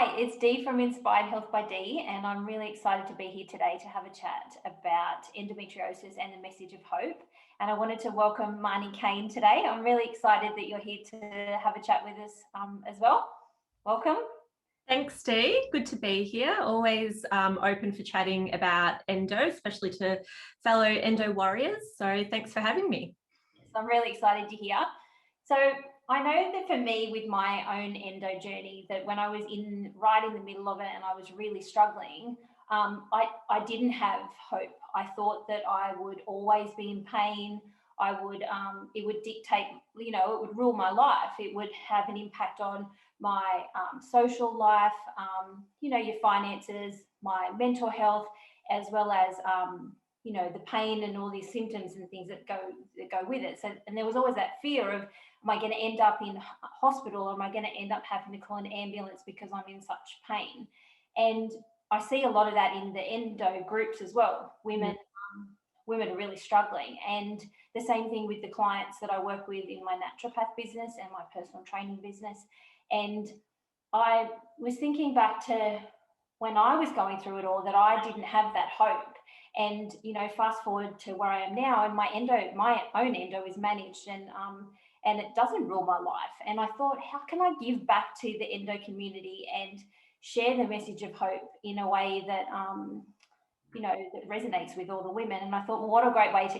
Hi, it's Dee from Inspired Health by Dee, and I'm really excited to be here today to have a chat about endometriosis and the message of hope. And I wanted to welcome Marnie Kane today. I'm really excited that you're here to have a chat with us as well. Welcome. Thanks, Dee. Good to be here. Always open for chatting about endo, especially to fellow endo warriors. So thanks for having me. Yes, I'm really excited to hear. So I know that for me, with my own endo journey, that when I was right in the middle of it and I was really struggling, I didn't have hope. I thought that I would always be in pain. It would dictate, it would rule my life. It would have an impact on my social life, your finances, my mental health, as well as the pain and all these symptoms and things that go with it. So, and there was always that fear of, am I going to end up in hospital, or am I going to end up having to call an ambulance because I'm in such pain? And I see a lot of that in the endo groups as well. Women are really struggling, and the same thing with the clients that I work with in my naturopath business and my personal training business. And I was thinking back to when I was going through it all, that I didn't have that hope. And fast forward to where I am now, and my own endo is managed, and it doesn't rule my life. And I thought, how can I give back to the endo community and share the message of hope in a way that that resonates with all the women? And I thought, well, what a great way to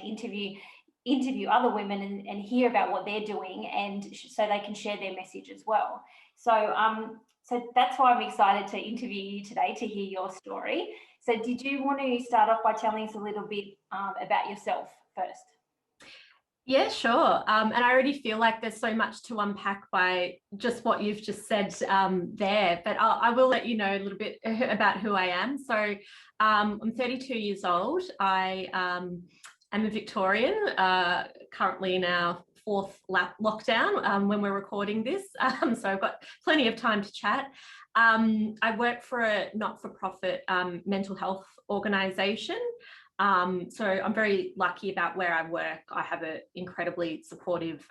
interview other women and hear about what they're doing, and so they can share their message as well. So that's why I'm excited to interview you today, to hear your story. So did you want to start off by telling us a little bit about yourself first? Yeah, sure. And I already feel like there's so much to unpack by just what you've just said there, but I will let you know a little bit about who I am. So I'm 32 years old. I am a Victorian, currently in our fourth lockdown when we're recording this. So I've got plenty of time to chat. I work for a not-for-profit mental health organisation. So I'm very lucky about where I work. I have an incredibly supportive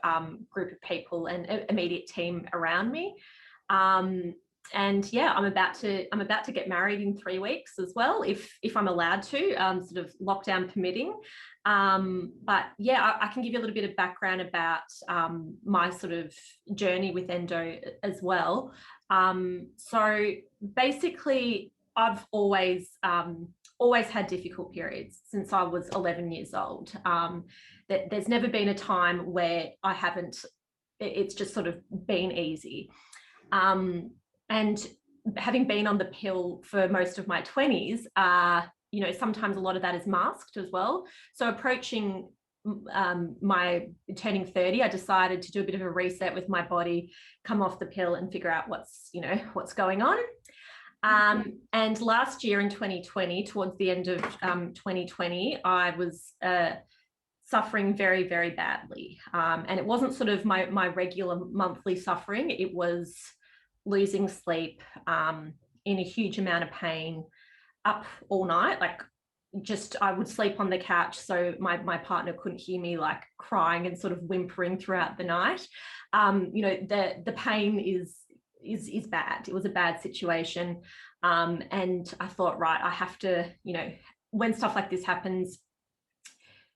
group of people and immediate team around me. And yeah, I'm about to get married in 3 weeks as well, if I'm allowed to, sort of lockdown permitting. But yeah, I can give you a little bit of background about my sort of journey with endo as well. So basically, I've always had difficult periods since I was 11 years old. There's never been a time where I haven't, it's just sort of been easy. And having been on the pill for most of my 20s, sometimes a lot of that is masked as well. So approaching my turning 30, I decided to do a bit of a reset with my body, come off the pill and figure out what's going on. And last year in 2020, towards the end of 2020, I was suffering very, very badly. And it wasn't sort of my regular monthly suffering. It was losing sleep, in a huge amount of pain, up all night. Like, just I would sleep on the couch so my partner couldn't hear me, like crying and sort of whimpering throughout the night. The pain is bad. It was a bad situation. And I thought, right, I have to, when stuff like this happens,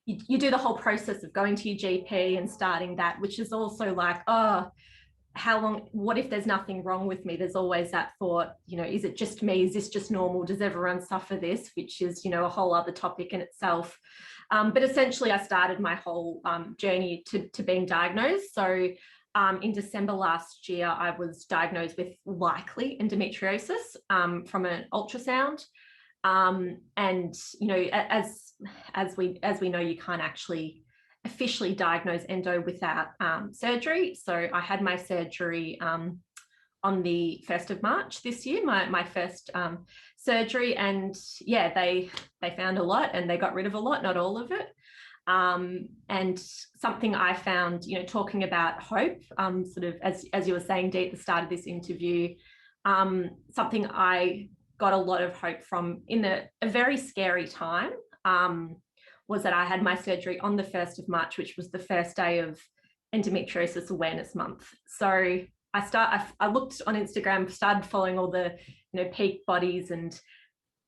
you do the whole process of going to your GP and starting that, which is also like, oh, how long, what if there's nothing wrong with me? There's always that thought, is it just me? Is this just normal? Does everyone suffer this? Which is, a whole other topic in itself. But essentially I started my whole journey to being diagnosed. So in December last year, I was diagnosed with likely endometriosis from an ultrasound. And, as we know, you can't actually officially diagnose endo without surgery. So I had my surgery on the 1st of March this year, my first surgery. And yeah, they found a lot and they got rid of a lot, not all of it. And something I found, talking about hope, sort of as you were saying, Dee, at the start of this interview, something I got a lot of hope from in a very scary time, was that I had my surgery on the 1st of March, which was the first day of Endometriosis Awareness Month. So I looked on Instagram, started following all the, you know, peak bodies and,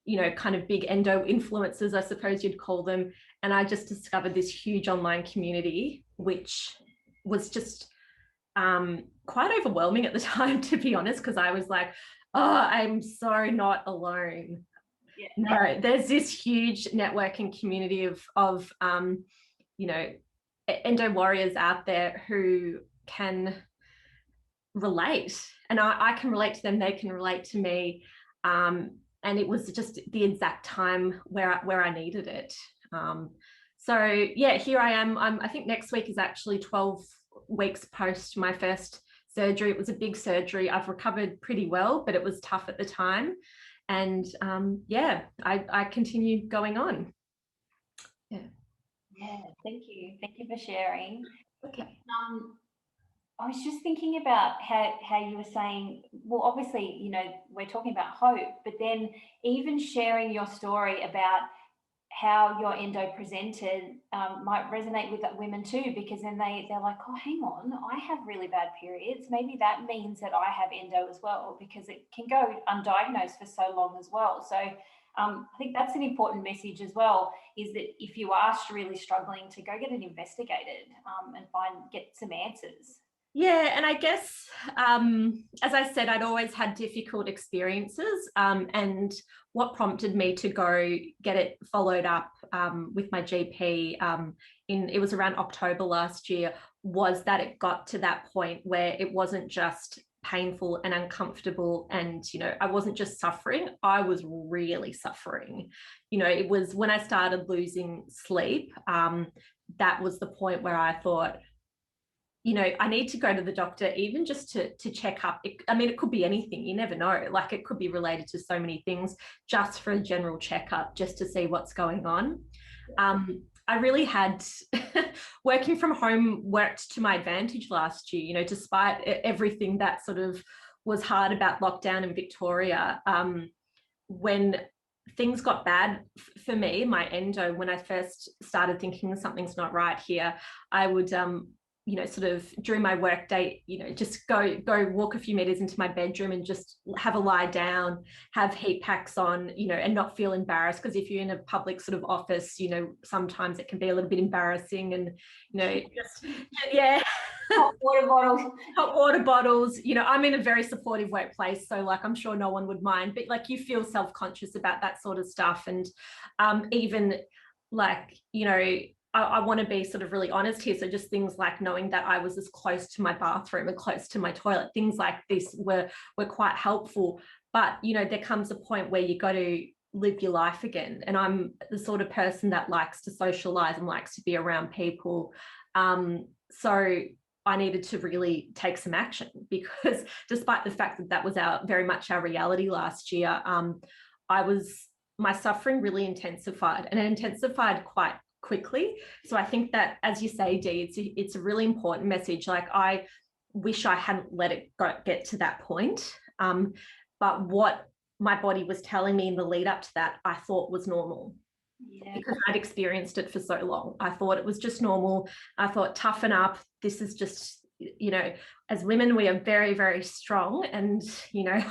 you know, kind of big endo influencers, I suppose you'd call them. And I just discovered this huge online community, which was just quite overwhelming at the time, to be honest, because I was like, oh, I'm so not alone. Yeah. No, there's this huge networking community of you know, endo warriors out there who can relate, and I can relate to them, they can relate to me, and it was just the exact time where I needed it. So yeah, here I am. I think next week is actually 12 weeks post my first surgery. It was a big surgery. I've recovered pretty well, but it was tough at the time. And yeah, I continued going on. Yeah, thank you for sharing. Okay. I was just thinking about how you were saying, well, obviously, you know, we're talking about hope, but then even sharing your story about how your endo presented might resonate with women too, because then they're like, oh, hang on, I have really bad periods. Maybe that means that I have endo as well, because it can go undiagnosed for so long as well. So I think that's an important message as well, is that if you are really struggling, to go get it investigated and get some answers. Yeah, and I guess, as I said, I'd always had difficult experiences, and what prompted me to go get it followed up with my GP it was around October last year, was that it got to that point where it wasn't just painful and uncomfortable, and, you know, I wasn't just suffering, I was really suffering. You know, it was when I started losing sleep, that was the point where I thought, you know, I need to go to the doctor, even just to check up. I mean, it could be anything. You never know. Like, it could be related to so many things, just for a general checkup, just to see what's going on. I really had working from home worked to my advantage last year, you know, despite everything that sort of was hard about lockdown in Victoria. When things got bad for me, my endo, when I first started thinking something's not right here, I would you know, sort of during my work day, you know, just go walk a few meters into my bedroom and just have a lie down, have heat packs on, you know, and not feel embarrassed. Because if you're in a public sort of office, you know, sometimes it can be a little bit embarrassing, and, you know, just, yeah. Hot water bottles. You know, I'm in a very supportive workplace, so like, I'm sure no one would mind, but like, you feel self-conscious about that sort of stuff. And even like, you know, I want to be sort of really honest here. So just things like knowing that I was as close to my bathroom and close to my toilet, things like this were quite helpful. But, you know, there comes a point where you got to live your life again. And I'm the sort of person that likes to socialize and likes to be around people. So I needed to really take some action, because despite the fact that that was very much our reality last year, my suffering really intensified, and it intensified quite quickly. So I think that, as you say, Dee, it's a really important message. Like, I wish I hadn't let it get to that point. But what my body was telling me in the lead up to that, I thought was normal. Yeah. Because I'd experienced it for so long. I thought it was just normal. I thought, toughen up. This is just, you know, as women, we are very, very strong. And, you know,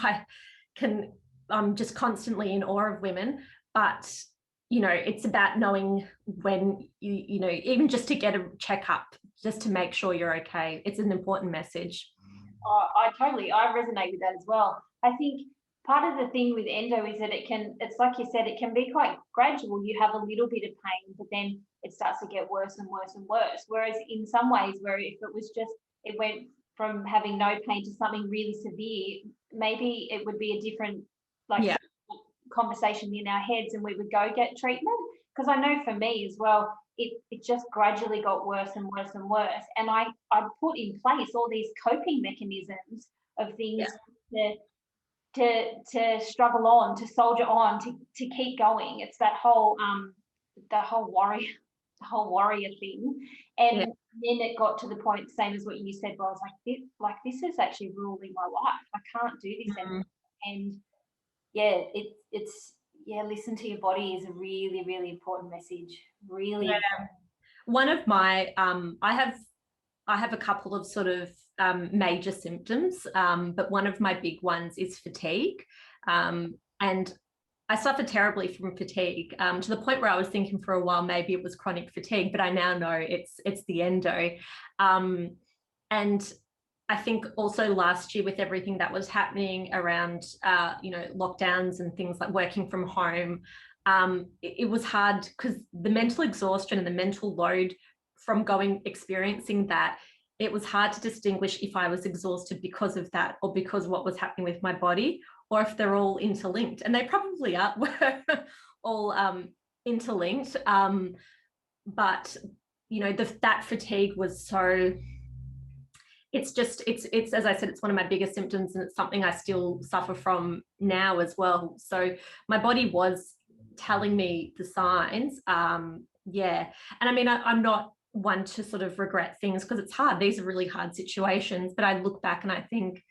I'm just constantly in awe of women. But, you know, it's about knowing when you know, even just to get a checkup, just to make sure you're okay. It's an important message. I resonate with that as well. I think part of the thing with endo is that it's like you said, it can be quite gradual. You have a little bit of pain, but then it starts to get worse and worse and worse. Whereas in some ways, where if it was just, it went from having no pain to something really severe, maybe it would be a different, like, yeah, conversation in our heads, and we would go get treatment. Because I know for me as well, it just gradually got worse and worse and worse. And I put in place all these coping mechanisms of things, yeah, to struggle on, to soldier on, to keep going. It's that whole warrior thing. And yeah, then it got to the point, same as what you said, where I was like, this is actually ruling my life. I can't do this anymore. And yeah, it's listen to your body is a really, really important message. Really, yeah. One of my I have a couple of sort of major symptoms, but one of my big ones is fatigue. And I suffer terribly from fatigue, to the point where I was thinking for a while maybe it was chronic fatigue, but I now know it's the endo. And I think also last year with everything that was happening around, lockdowns and things like working from home, it was hard because the mental exhaustion and the mental load from experiencing that, it was hard to distinguish if I was exhausted because of that or because of what was happening with my body, or if they're all interlinked. And they probably are all interlinked. But, that fatigue was so... it's as I said, it's one of my biggest symptoms, and it's something I still suffer from now as well. So my body was telling me the signs. And I mean, I'm not one to sort of regret things because it's hard. These are really hard situations, but I look back and I think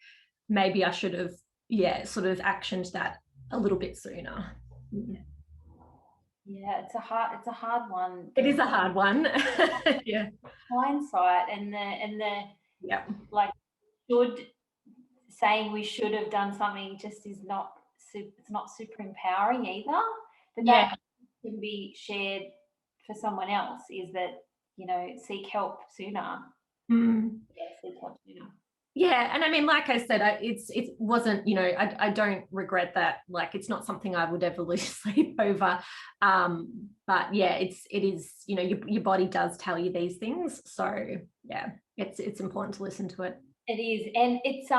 maybe I should have sort of actioned that a little bit sooner. Yeah, it's a hard one. It is a hard one. Yeah. Hindsight and the like, saying we should have done something just is not, it's not super empowering either. But that can be shared for someone else, is that, seek help sooner. Seek help sooner. Yeah, and I mean, like I said, it wasn't, I don't regret that. Like, it's not something I would ever lose sleep over. But yeah, it is, your body does tell you these things. So yeah, it's important to listen to it. It is, and it's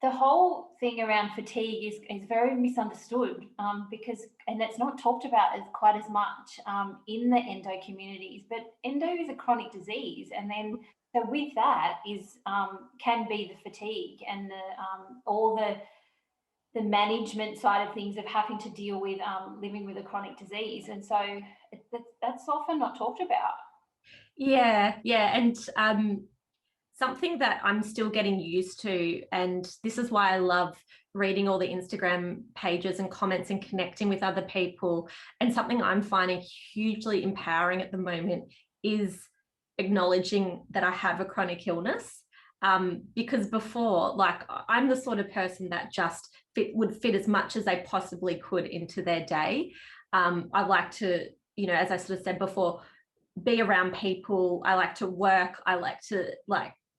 the whole thing around fatigue is very misunderstood, because, and it's not talked about as quite as much in the endo communities. But endo is a chronic disease, and then so with that is can be the fatigue and all the management side of things of having to deal with living with a chronic disease, and so that's often not talked about. Yeah, and something that I'm still getting used to, and this is why I love reading all the Instagram pages and comments and connecting with other people, and something I'm finding hugely empowering at the moment is acknowledging that I have a chronic illness. Because before, like, I'm the sort of person that just would fit as much as they possibly could into their day. I like to, as I sort of said before, be around people. I like to work. I like to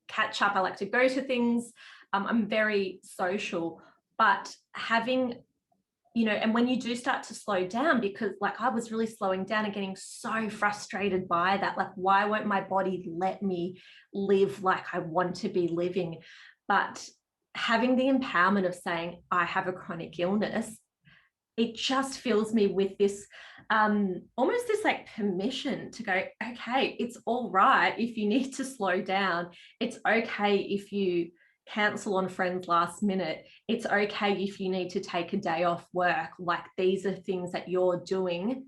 catch up. I like to go to things. I'm very social, but having, and when you do start to slow down, because like I was really slowing down and getting so frustrated by that, like, why won't my body let me live like I want to be living? But having the empowerment of saying I have a chronic illness, it just fills me with this almost this like permission to go, okay, it's all right if you need to slow down. It's okay if you cancel on friends last minute. It's okay if you need to take a day off work. Like, these are things that you're doing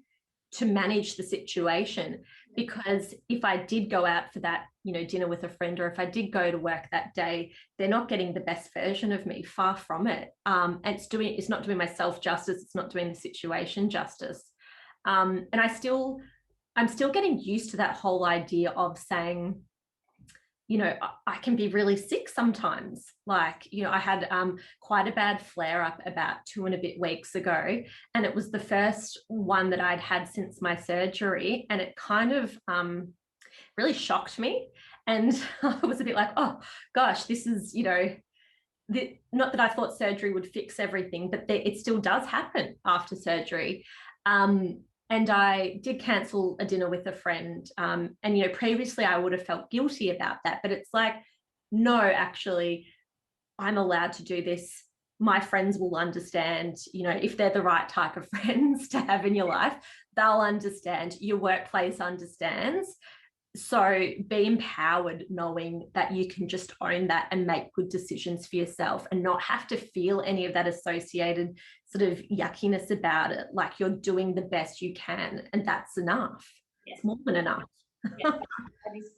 to manage the situation. Because if I did go out for that, dinner with a friend, or if I did go to work that day, they're not getting the best version of me, far from it. And it's not doing myself justice. It's not doing the situation justice. And I'm still getting used to that whole idea of saying, I can be really sick sometimes. Like, I had quite a bad flare up about 2 and a bit weeks ago. And it was the first one that I'd had since my surgery. And it kind of really shocked me. And I was a bit like, oh gosh, this is, not that I thought surgery would fix everything, but it still does happen after surgery. And I did cancel a dinner with a friend. And, previously I would have felt guilty about that, but it's like, no, actually, I'm allowed to do this. My friends will understand, if they're the right type of friends to have in your life, they'll understand. Your workplace understands. So be empowered, knowing that you can just own that and make good decisions for yourself and not have to feel any of that associated sort of yuckiness about it. Like, you're doing the best you can, and that's enough. Yes. It's more than enough. Yes, that is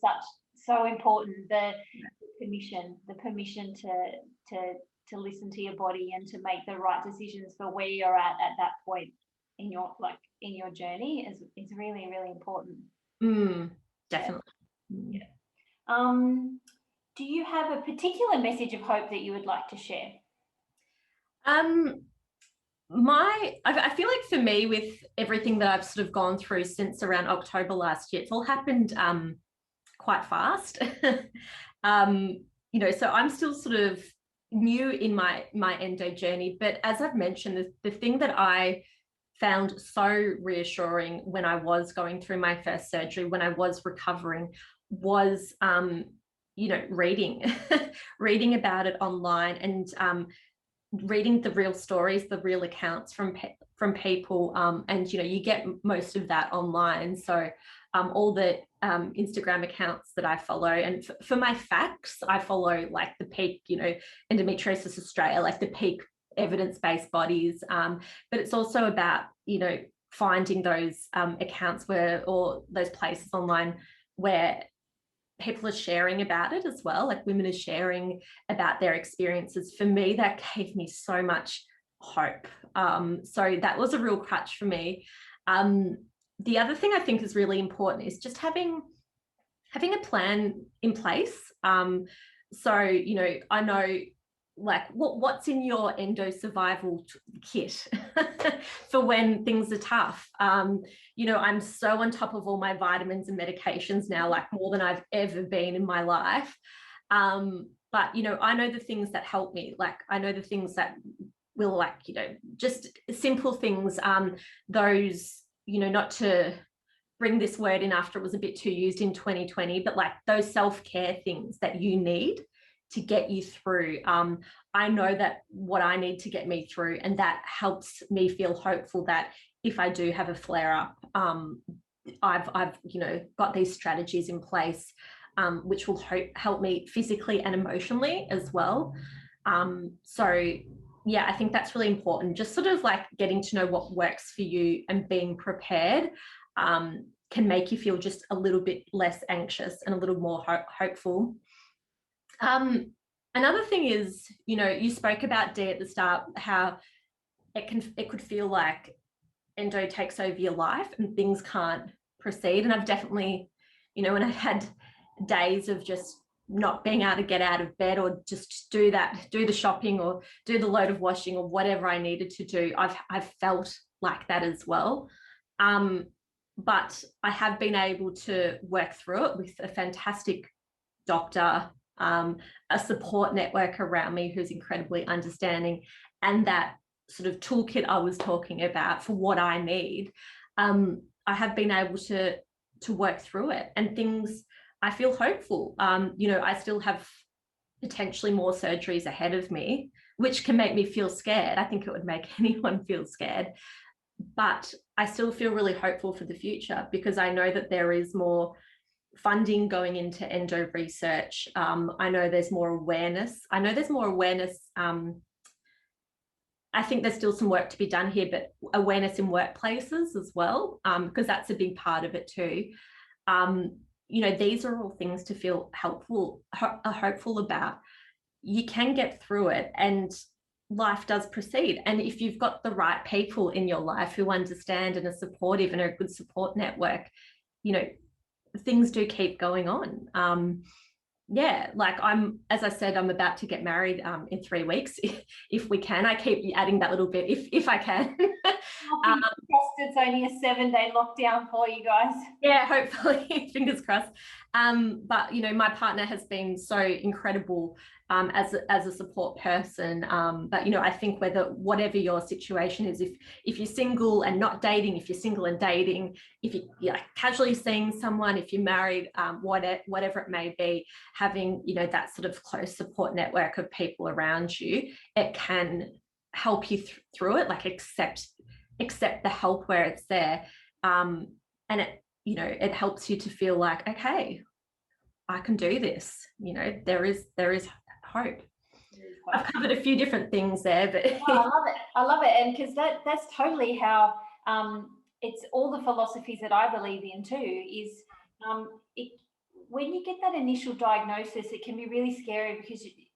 so important. The permission to listen to your body and to make the right decisions for where you're at that point in your journey is really, really important. Definitely. Yeah. Do you have a particular message of hope that you would like to share? Um, I feel like for me, with everything that I've sort of gone through since around October last year, it's all happened quite fast. So I'm still sort of new in my endo journey, but as I've mentioned, the thing that I found so reassuring when I was going through my first surgery, when I was recovering, was reading reading about it online, and reading the real stories, the real accounts from people, and you get most of that online. So all the Instagram accounts that I follow, and for my facts, I follow like the peak, Endometriosis Australia, like the peak evidence-based bodies. But it's also about finding those accounts or those places online where people are sharing about it as well, like women are sharing about their experiences. For me, that gave me so much hope. So that was a real crutch for me. The other thing I think is really important is just having a plan in place. So I know like what's in your endo survival kit for when things are tough. I'm so on top of all my vitamins and medications now, like more than I've ever been in my life. But I know the things that help me. Like I know the things that will, like, just simple things. Those, not to bring this word in after it was a bit too used in 2020, but like those self-care things that you need to get you through. I know that what I need to get me through, and that helps me feel hopeful that if I do have a flare up, I've got these strategies in place, which will help me physically and emotionally as well. So yeah, I think that's really important. Just sort of like getting to know what works for you and being prepared can make you feel just a little bit less anxious and a little more hopeful. Another thing is, you spoke about Dee at the start, how it could feel like endo takes over your life and things can't proceed. And I've definitely, when I've had days of just not being able to get out of bed or just do the shopping or do the load of washing or whatever I needed to do, I've felt like that as well. But I have been able to work through it with a fantastic doctor, a support network around me who's incredibly understanding, and that sort of toolkit I was talking about for what I need. I have been able to work through it, and things, I feel hopeful. I still have potentially more surgeries ahead of me, which can make me feel scared. I think it would make anyone feel scared. But I still feel really hopeful for the future because I know that there is more funding going into endo research. I know there's more awareness. I think there's still some work to be done here, but awareness in workplaces as well, because that's a big part of it too. These are all things to feel hopeful about. You can get through it and life does proceed. And if you've got the right people in your life who understand and are supportive and are a good support network, things do keep going on. Like as I said, I'm about to get married in 3 weeks. If we can, I keep adding that little bit if I can. It's only a 7-day lockdown for you guys. Yeah, hopefully, fingers crossed. But my partner has been so incredible as a support person. But I think whatever your situation is, if you're single and not dating, if you're single and dating, if you're casually seeing someone, if you're married, whatever it may be, having that sort of close support network of people around you, it can help you through it. Like accept the help where it's there, and it helps you to feel like, okay, I can do this. There is hope. I've covered a few different things there, but I love it, and because that's totally how it's all the philosophies that I believe in too. Is when you get that initial diagnosis, it can be really scary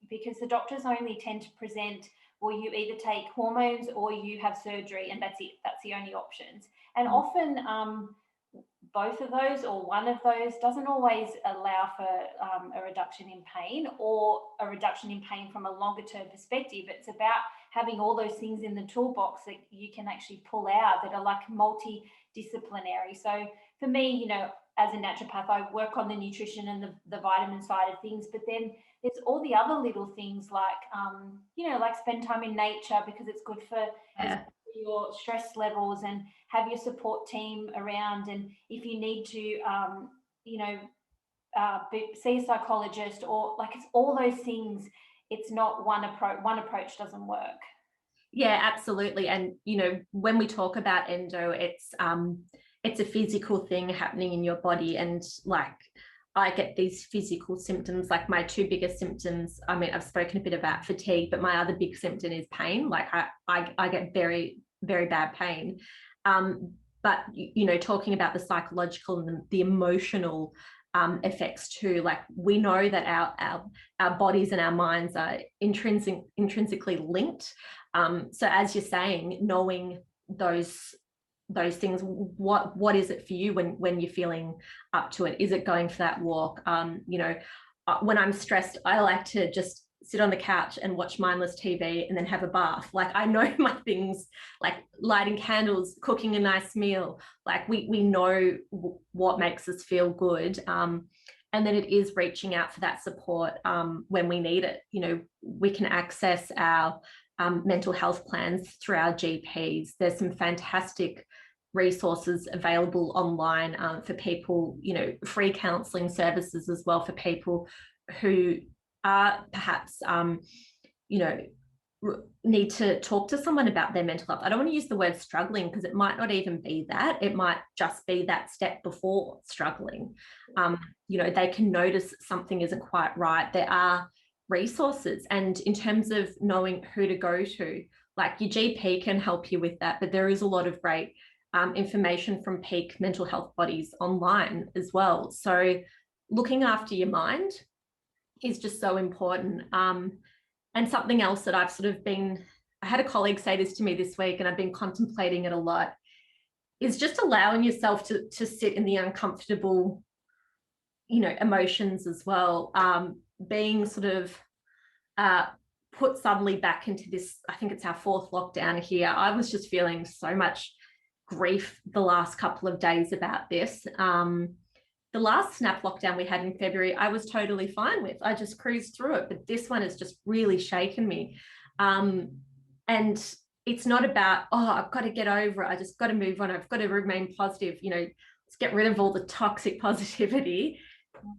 because the doctors only tend to present, well, you either take hormones or you have surgery, and that's it. That's the only options. And often both of those or one of those doesn't always allow for a reduction in pain or a reduction in pain from a longer term perspective. It's about having all those things in the toolbox that you can actually pull out that are like multidisciplinary. So for me, you know, as a naturopath, I work on the nutrition and the vitamin side of things, but then there's all the other little things like, you know, like spend time in nature because it's good for your stress levels, and have your support team around. And if you need to, you know, see a psychologist, or like, it's all those things. It's not one approach. One approach doesn't work. Yeah, absolutely. And, you know, when we talk about endo, it's a physical thing happening in your body. And like, I get these physical symptoms, like my two biggest symptoms. I mean, I've spoken a bit about fatigue, but my other big symptom is pain. Like I get very, very bad pain. But, you know, talking about the psychological and the emotional effects too, like we know that our bodies and our minds are intrinsically linked. So as you're saying, knowing those things, what is it for you when you're feeling up to it? Is it going for that walk? You know, when I'm stressed, I like to just sit on the couch and watch mindless TV and then have a bath. Like, I know my things, like lighting candles, cooking a nice meal. Like we know what makes us feel good. And then it is reaching out for that support when we need it. You know, we can access our mental health plans through our GPs. There's some fantastic resources available online for people, you know, free counselling services as well for people who are perhaps, you know, need to talk to someone about their mental health. I don't want to use the word struggling because it might not even be that. It might just be that step before struggling. You know, they can notice something isn't quite right. There are resources, and in terms of knowing who to go to, like your GP can help you with that, but there is a lot of great information from peak mental health bodies online as well. So looking after your mind is just so important. And something else that I've sort of been, I had a colleague say this to me this week, and I've been contemplating it a lot, is just allowing yourself to sit in the uncomfortable, you know, emotions as well. Being sort of put suddenly back into this, I think it's our 4th lockdown here. I was just feeling so much grief the last couple of days about this. The last snap lockdown we had in February, I was totally fine with. I just cruised through it. But this one has just really shaken me. And it's not about, oh, I've got to get over it. I just got to move on. I've got to remain positive. You know, let's get rid of all the toxic positivity.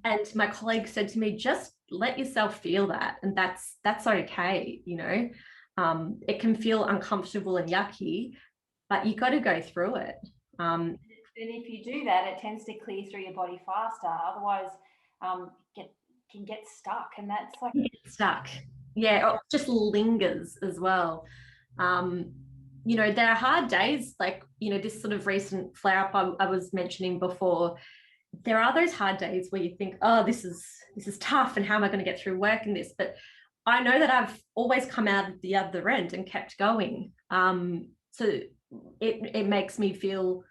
And my colleague said to me, just let yourself feel that. And that's okay. You know, it can feel uncomfortable and yucky, but you got to go through it. And if you do that, it tends to clear through your body faster. Otherwise, can get stuck, and that's like stuck. Yeah, it just lingers as well. You know, there are hard days, like, you know, this sort of recent flare up I was mentioning before. There are those hard days where you think, oh, this is tough, and how am I going to get through work in this? But I know that I've always come out of the other end and kept going. So it makes me feel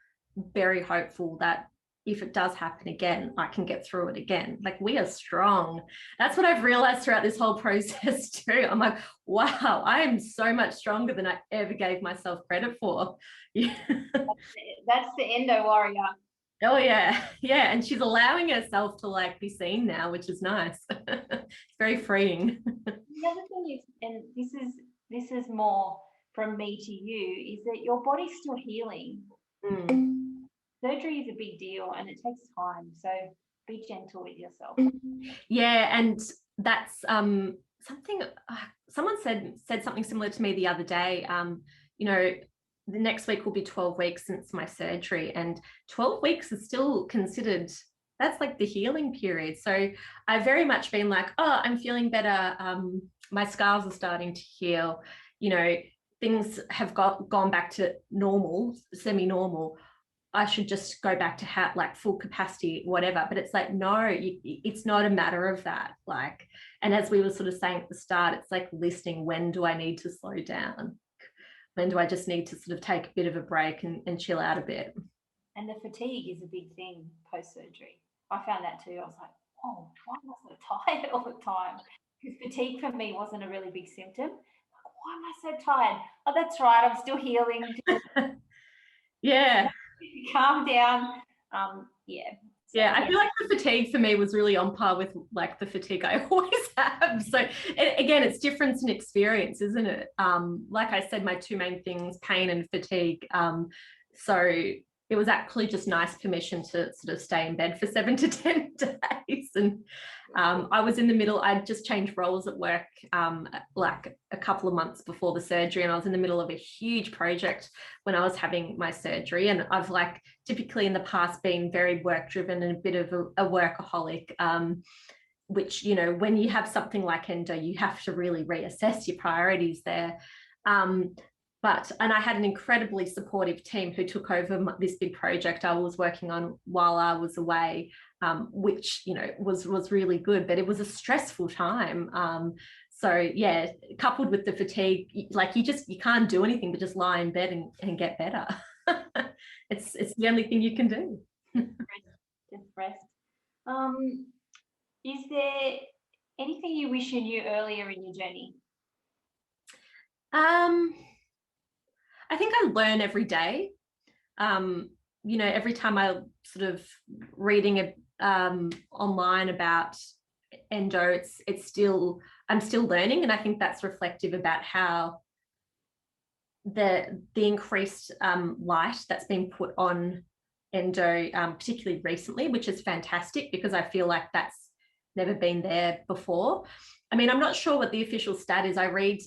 very hopeful that if it does happen again, I can get through it again. Like, we are strong. That's what I've realized throughout this whole process too. I'm like, wow, I am so much stronger than I ever gave myself credit for. Yeah. That's the endo warrior. Oh yeah. Yeah. And she's allowing herself to like be seen now, which is nice. It's very freeing. The other thing is, and this is more from me to you, is that your body's still healing. Surgery is a big deal and it takes time. So be gentle with yourself. Yeah. And that's something someone said something similar to me the other day. You know, the next week will be 12 weeks since my surgery, and 12 weeks is still considered, that's like the healing period. So I've very much been like, oh, I'm feeling better. My scars are starting to heal. You know, things have gone back to normal, semi-normal. I should just go back to like full capacity, whatever. But it's like, no, it's not a matter of that. Like, and as we were sort of saying at the start, it's like listening. When do I need to slow down? When do I just need to sort of take a bit of a break and chill out a bit? And the fatigue is a big thing post-surgery. I found that too. I was like, oh, why am I so tired all the time? Because fatigue for me wasn't a really big symptom. Like, why am I so tired? Oh, that's right, I'm still healing. Yeah. Calm down. Yeah. So, Yeah, I feel like the fatigue for me was really on par with like the fatigue I always have. So again, it's difference in experience, isn't it? Like I said, my two main things, pain and fatigue. So it was actually just nice permission to sort of stay in bed for 7 to 10 days. And I was in the middle, I'd just changed roles at work like a couple of months before the surgery, and I was in the middle of a huge project when I was having my surgery. And I've like typically in the past been very work driven and a bit of a workaholic, which, you know, when you have something like endo, you have to really reassess your priorities there. And I had an incredibly supportive team who took over this big project I was working on while I was away, which, you know, was really good, but it was a stressful time. So yeah, coupled with the fatigue, like you can't do anything but just lie in bed and get better. It's the only thing you can do. just rest. Is there anything you wish you knew earlier in your journey? I think I learn every day. You know, every time I sort of reading online about endo, I'm still learning, and I think that's reflective about how the increased light that's been put on endo, particularly recently, which is fantastic because I feel like that's never been there before. I mean, I'm not sure what the official stat is. I read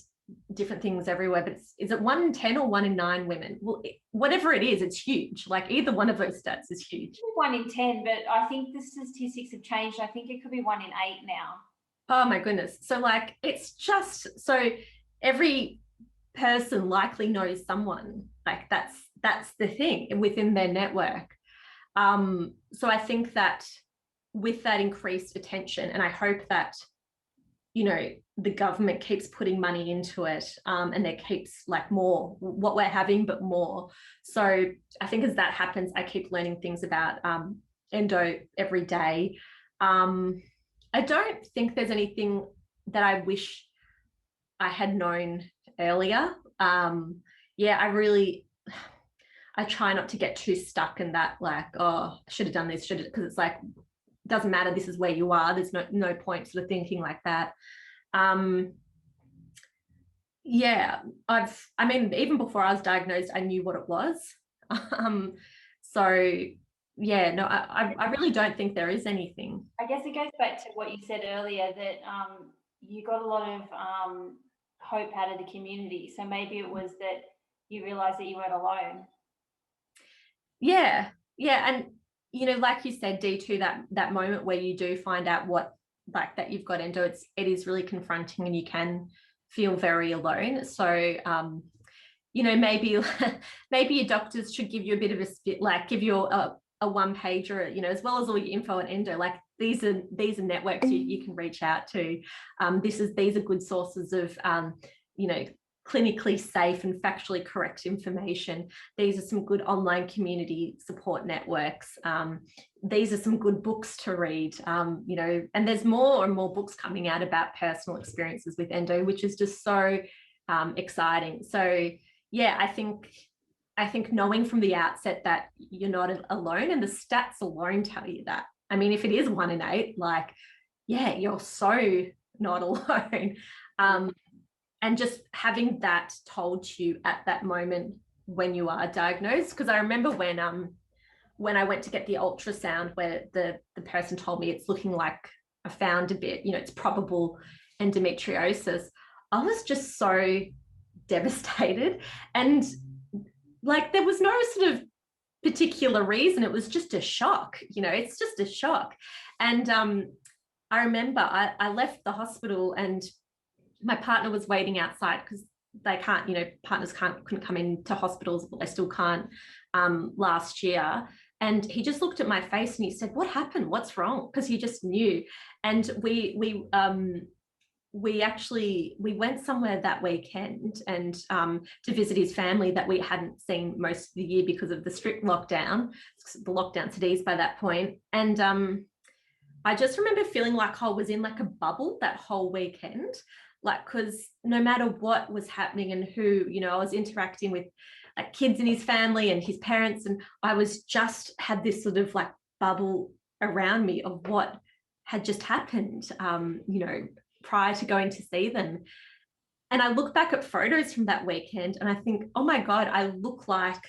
different things everywhere, but is it 1 in 10 or 1 in 9 women? Well, whatever it is, it's huge. Like either one of those stats is huge. 1 in 10, but I think the statistics have changed. I think it could be 1 in 8 now. Oh my goodness. So like, it's just, so every person likely knows someone. Like that's the thing within their network. So I think that with that increased attention, and I hope that, you know, the government keeps putting money into it, and there keeps like more what we're having, but more. So I think as that happens, I keep learning things about endo every day. I don't think there's anything that I wish I had known earlier. Yeah, I try not to get too stuck in that, like, oh, I should have done this, because it's like, it doesn't matter, this is where you are. There's no point sort of thinking like that. Yeah, I mean, even before I was diagnosed, I knew what it was. So yeah, no, I really don't think there is anything. I guess it goes back to what you said earlier, that you got a lot of hope out of the community. So maybe it was that you realized that you weren't alone. Yeah. And, you know, like you said, D2, that moment where you do find out what, like, that you've got endo, it is really confronting, and you can feel very alone. So, you know, maybe your doctors should give you a bit of a spit, like give you a one pager, you know, as well as all your info on endo. Like these are networks you can reach out to. These are good sources of, you know, clinically safe and factually correct information. These are some good online community support networks. These are some good books to read, you know, and there's more and more books coming out about personal experiences with endo, which is just so exciting. So yeah, I think knowing from the outset that you're not alone, and the stats alone tell you that. I mean, if it is 1 in 8, like, yeah, you're so not alone. And just having that told to you at that moment when you are diagnosed, because I remember when I went to get the ultrasound, where the person told me it's looking like I found a bit, you know, it's probable endometriosis. I was just so devastated, and like there was no sort of particular reason. It was just a shock, you know, it's just a shock. And I remember I left the hospital, and my partner was waiting outside, because they can't, you know, partners couldn't come into hospitals, but they still can't, last year. And he just looked at my face and he said, "What happened? What's wrong?" Because he just knew. And we we went somewhere that weekend and to visit his family that we hadn't seen most of the year because of the strict lockdown. The lockdown to ease by that point. And I just remember feeling like I was in like a bubble that whole weekend, like, because no matter what was happening and who, you know, I was interacting with like kids in his family and his parents, and I was just had this sort of like bubble around me of what had just happened, you know, prior to going to see them. And I look back at photos from that weekend and I think, oh my God, I look like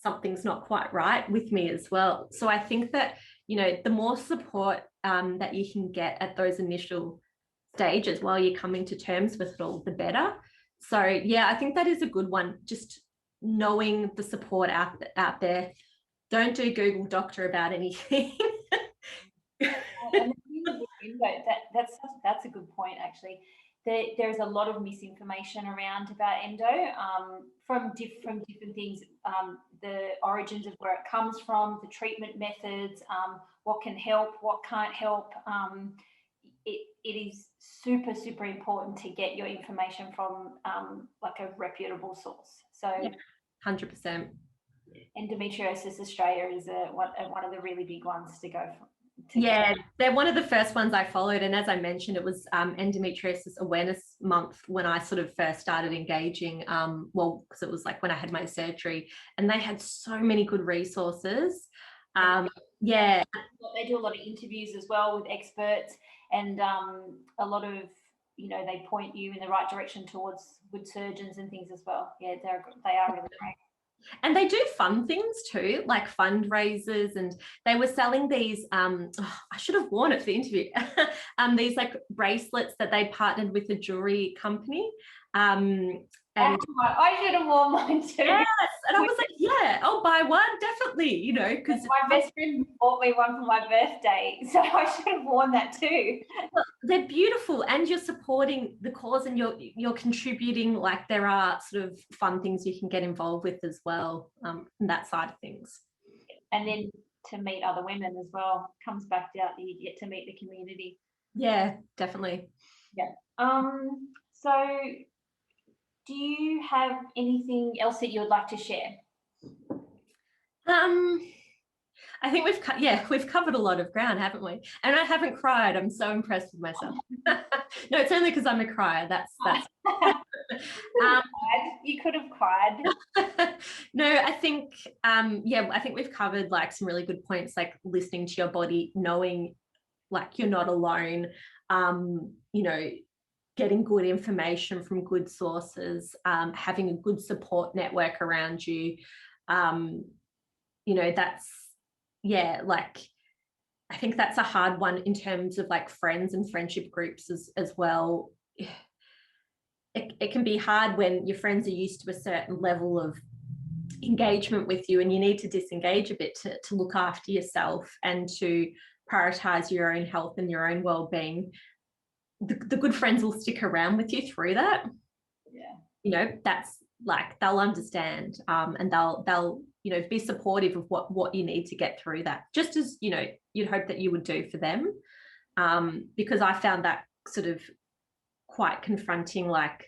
something's not quite right with me as well. So I think that, you know, the more support that you can get at those initial stages while you're coming to terms with it all, the better. So yeah, I think that is a good one. Just knowing the support out there. Don't do Google Doctor about anything. And that's a good point, actually. There's a lot of misinformation around about endo from different things, the origins of where it comes from, the treatment methods, what can help, what can't help. It is super, super important to get your information from like a reputable source. So 100%. Endometriosis Australia is one of the really big ones to go for. Yeah, they're one of the first ones I followed. And as I mentioned, it was Endometriosis Awareness Month when I sort of first started engaging, well, because it was like when I had my surgery, and they had so many good resources. Yeah. They do a lot of interviews as well with experts, and a lot of, you know, they point you in the right direction towards good surgeons and things as well. Yeah, they are really great. And they do fun things too, like fundraisers, and they were selling these, I should have worn it for the interview, these like bracelets that they partnered with a jewelry company. And I should have worn mine too. Yes, and I was like, yeah, I'll buy one, definitely, you know, because my best friend bought me one for my birthday, so I should have worn that too. Well, they're beautiful, and you're supporting the cause, and you're contributing. Like, there are sort of fun things you can get involved with as well, from that side of things. And then to meet other women as well, comes back down, you get to meet the community. Yeah, definitely. Yeah. So do you have anything else that you would like to share? I think we've covered a lot of ground, haven't we? And I haven't cried. I'm so impressed with myself. No, it's only because I'm a crier. That's you could have cried. No, I think I think we've covered like some really good points, like listening to your body, knowing like you're not alone, you know, getting good information from good sources, having a good support network around you. You know, that's, yeah, like, I think that's a hard one in terms of like friends and friendship groups as well. It can be hard when your friends are used to a certain level of engagement with you, and you need to disengage a bit to look after yourself and to prioritize your own health and your own well-being. The good friends will stick around with you through that. Yeah, you know, that's like, they'll understand, and they'll you know, be supportive of what you need to get through that, just as, you know, you'd hope that you would do for them, because I found that sort of quite confronting. Like,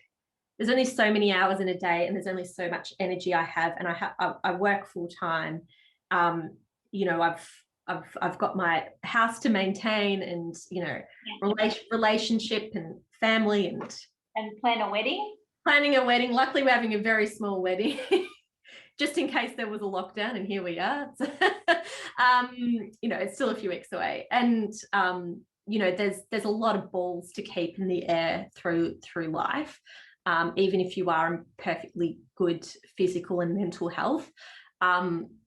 there's only so many hours in a day, and there's only so much energy I have, and I work full time. You know, I've got my house to maintain, and, you know, relationship and family, and plan a wedding. Planning a wedding. Luckily, we're having a very small wedding, just in case there was a lockdown, and here we are. You know, it's still a few weeks away, and you know, there's a lot of balls to keep in the air through life, even if you are in perfectly good physical and mental health.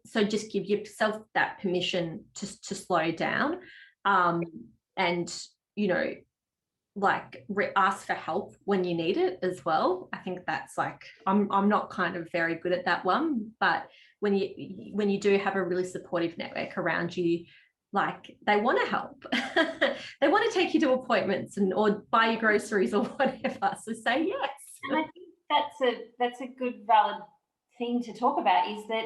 So just give yourself that permission to slow down, and, you know, like ask for help when you need it as well. I think that's like, I'm not kind of very good at that one, but when you do have a really supportive network around you, like, they want to help. They want to take you to appointments or buy you groceries or whatever. So say yes. And I think that's a good valid thing to talk about, is that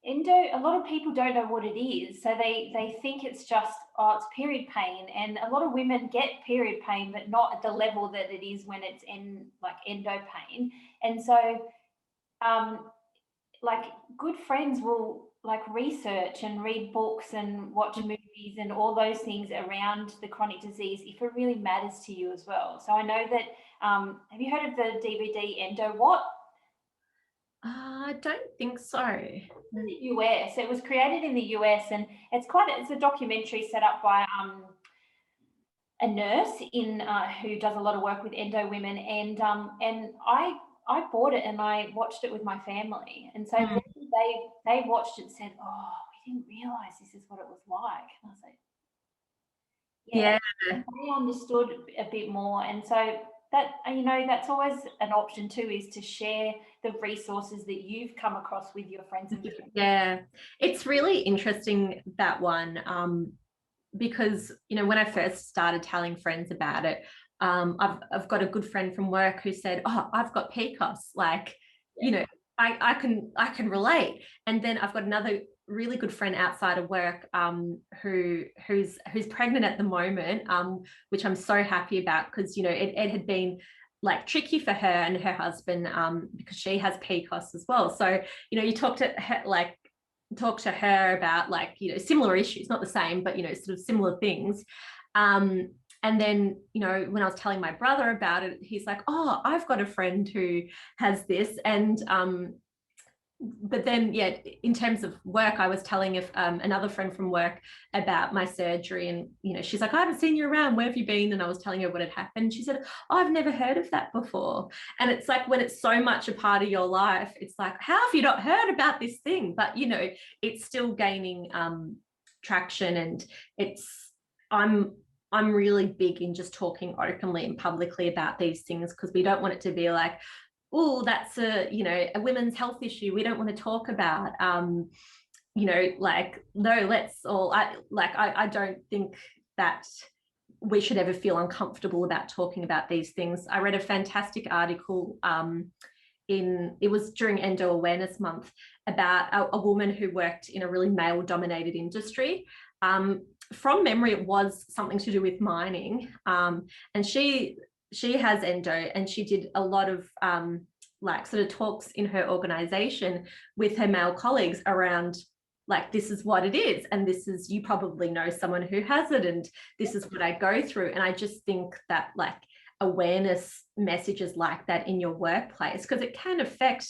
endo, a lot of people don't know what it is. So they think it's just, oh, it's period pain. And a lot of women get period pain, but not at the level that it is when it's in like endo pain. And so like good friends will like research and read books and watch movies and all those things around the chronic disease if it really matters to you as well. So I know that, have you heard of the DVD Endo What? I don't think so. In the US. It was created in the US, and it's a documentary set up by a nurse in who does a lot of work with endo women, and I bought it and I watched it with my family, and so they watched it and said, "Oh, we didn't realize this is what it was like." And I was like, Yeah. they understood a bit more, and so that, you know, that's always an option too, is to share the resources that you've come across with your friends and family. Yeah, it's really interesting, that one, because, you know, when I first started telling friends about it, I've got a good friend from work who said, "Oh, I've got PCOS, like, you know, I can relate." And then I've got another really good friend outside of work, who's pregnant at the moment, which I'm so happy about, because, you know, it had been like tricky for her and her husband, because she has PCOS as well. So, you know, you talk to her about, like, you know, similar issues, not the same, but, you know, sort of similar things. And then, you know, when I was telling my brother about it, he's like, "Oh, I've got a friend who has this." And but then, yeah, in terms of work, I was telling another friend from work about my surgery, and, you know, she's like, "I haven't seen you around. Where have you been?" And I was telling her what had happened. She said, "Oh, I've never heard of that before." And it's like, when it's so much a part of your life, it's like, how have you not heard about this thing? But, you know, it's still gaining traction, and I'm really big in just talking openly and publicly about these things, because we don't want it to be like, "Oh, that's a women's health issue we don't want to talk about." You know, like, no, let's all, I don't think that we should ever feel uncomfortable about talking about these things. I read a fantastic article, it was during Endo Awareness Month, about a woman who worked in a really male dominated industry. From memory, it was something to do with mining, and she has endo, and she did a lot of like sort of talks in her organization with her male colleagues around, like, this is what it is, and this is, you probably know someone who has it, and this is what I go through. And I just think that, like, awareness messages like that in your workplace, because it can affect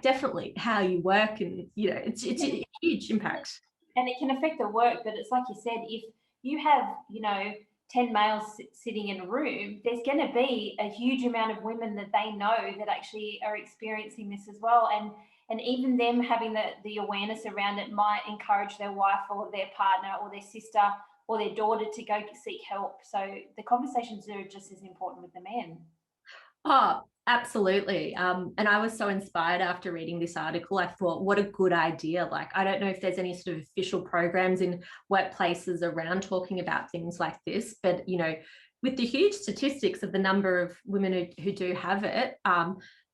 definitely how you work, and, you know, it's a huge impact. And it can affect the work, but it's like you said, if you have, you know, 10 males sitting in a room, there's going to be a huge amount of women that they know that actually are experiencing this as well. And even them having the awareness around it might encourage their wife or their partner or their sister or their daughter to go seek help. So the conversations are just as important with the men. Oh, absolutely. And I was so inspired after reading this article. I thought, what a good idea. Like, I don't know if there's any sort of official programs in workplaces around talking about things like this, but, you know, with the huge statistics of the number of women who do have it,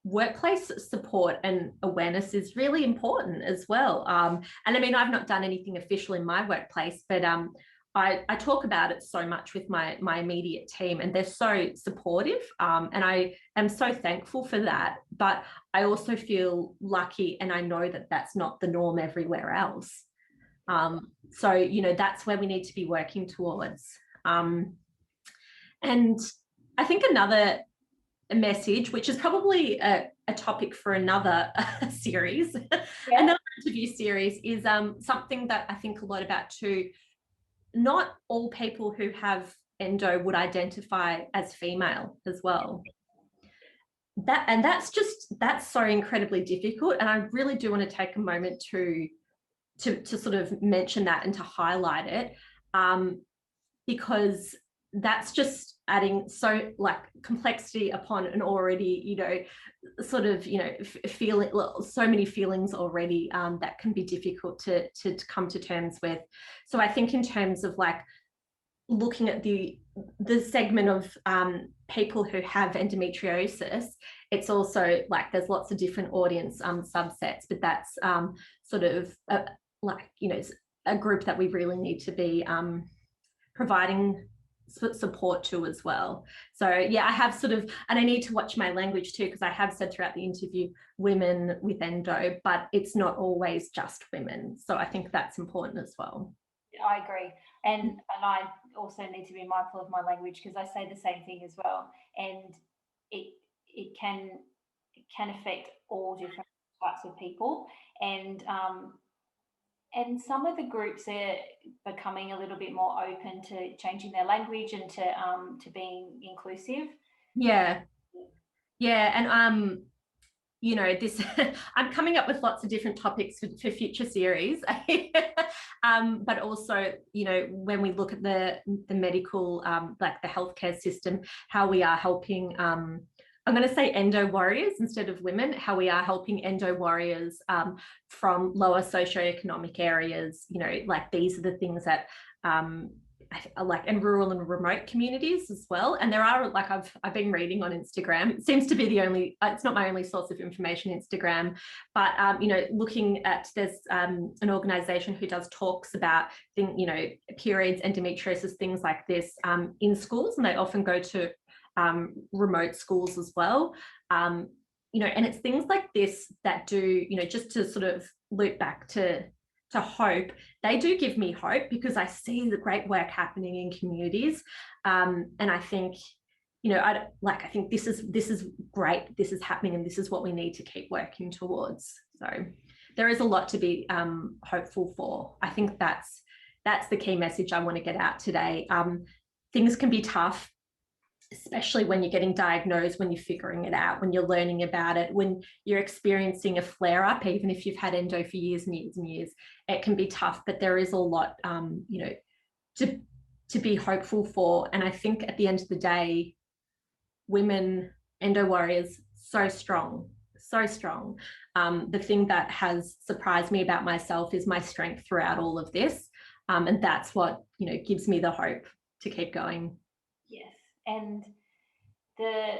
workplace support and awareness is really important as well. And I mean, I've not done anything official in my workplace, but I talk about it so much with my immediate team, and they're so supportive, and I am so thankful for that. But I also feel lucky, and I know that that's not the norm everywhere else. So, you know, that's where we need to be working towards. And I think another message, which is probably a topic for another series, another interview series, is something that I think a lot about too. Not all people who have endo would identify as female as well. That's so incredibly difficult. And I really do want to take a moment to sort of mention that and to highlight it, because that's just adding so, like, complexity upon an already, you know, sort of, you know, feeling so many feelings already, that can be difficult to come to terms with. So I think in terms of, like, looking at the segment of people who have endometriosis, it's also like there's lots of different audience subsets, but that's sort of like, you know, a group that we really need to be providing support to as well. So yeah, I have sort of, and I need to watch my language too, because I have said throughout the interview women with endo, but it's not always just women. So I think that's important as well. I agree. And I also need to be mindful of my language, because I say the same thing as well. And it can affect all different types of people. And some of the groups are becoming a little bit more open to changing their language and to being inclusive. Yeah. Yeah. And you know, this I'm coming up with lots of different topics for future series. But also, you know, when we look at the medical, like the healthcare system, how we are helping, I'm going to say endo warriors instead of women, how we are helping endo warriors from lower socioeconomic areas, you know, like these are the things that like in rural and remote communities as well. And there are, like, I've been reading on Instagram, it seems to be the only, it's not my only source of information, Instagram, but you know, looking at, there's an organization who does talks about you know, periods, endometriosis, things like this in schools, and they often go to remote schools as well. You know, and it's things like this that do, you know, just to sort of loop back to hope, they do give me hope, because I see the great work happening in communities. And I think, you know, I think this is great, this is happening, and this is what we need to keep working towards. So there is a lot to be hopeful for. I think that's the key message I want to get out today. Things can be tough, especially when you're getting diagnosed, when you're figuring it out, when you're learning about it, when you're experiencing a flare-up, even if you've had endo for years and years and years, it can be tough, but there is a lot, you know, to be hopeful for. And I think at the end of the day, women, endo warriors, so strong, so strong. The thing that has surprised me about myself is my strength throughout all of this. And that's what, you know, gives me the hope to keep going. Yes. And the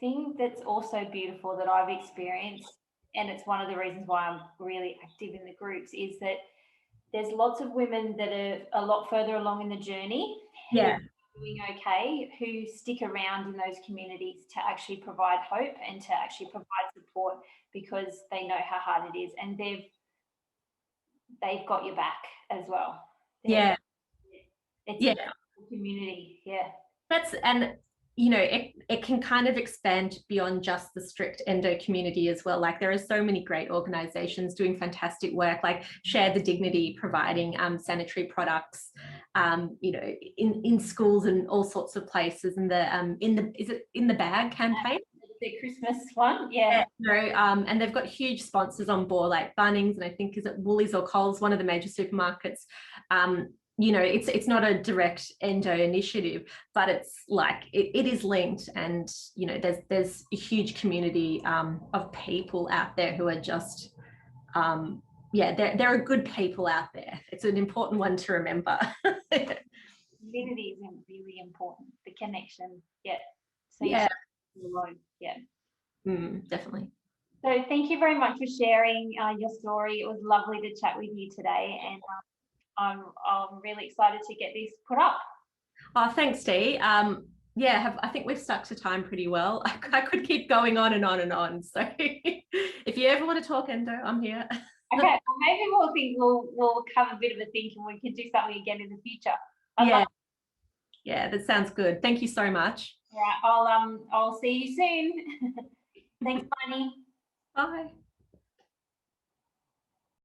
thing that's also beautiful that I've experienced, and it's one of the reasons why I'm really active in the groups, is that there's lots of women that are a lot further along in the journey, Yeah, doing okay, who stick around in those communities to actually provide hope and to actually provide support, because they know how hard it is, and they've got your back as well. yeah, It's yeah. a community. Yeah. And you know, it can kind of expand beyond just the strict endo community as well. Like there are so many great organizations doing fantastic work, like Share the Dignity, providing sanitary products, you know, in schools and all sorts of places. And is it In the Bag campaign? The Christmas one, yeah. No, and they've got huge sponsors on board, like Bunnings, and I think, is it Woolies or Coles, one of the major supermarkets. You know, it's not a direct endo initiative, but it's like it is linked, and you know, there's a huge community of people out there who are just yeah, there are good people out there. It's an important one to remember. Community is really important. The connection, yeah. So yeah, yeah. Definitely. So thank you very much for sharing your story. It was lovely to chat with you today, and I'm really excited to get this put up. Oh, thanks, Dee. Yeah, I think we've stuck to time pretty well. I could keep going on and on and on. So if you ever want to talk endo, I'm here. Okay, well, maybe we'll have a bit of a think, and we can do something again in the future. Yeah, that sounds good. Thank you so much. All right, I'll see you soon. Thanks, Marnie. Bye.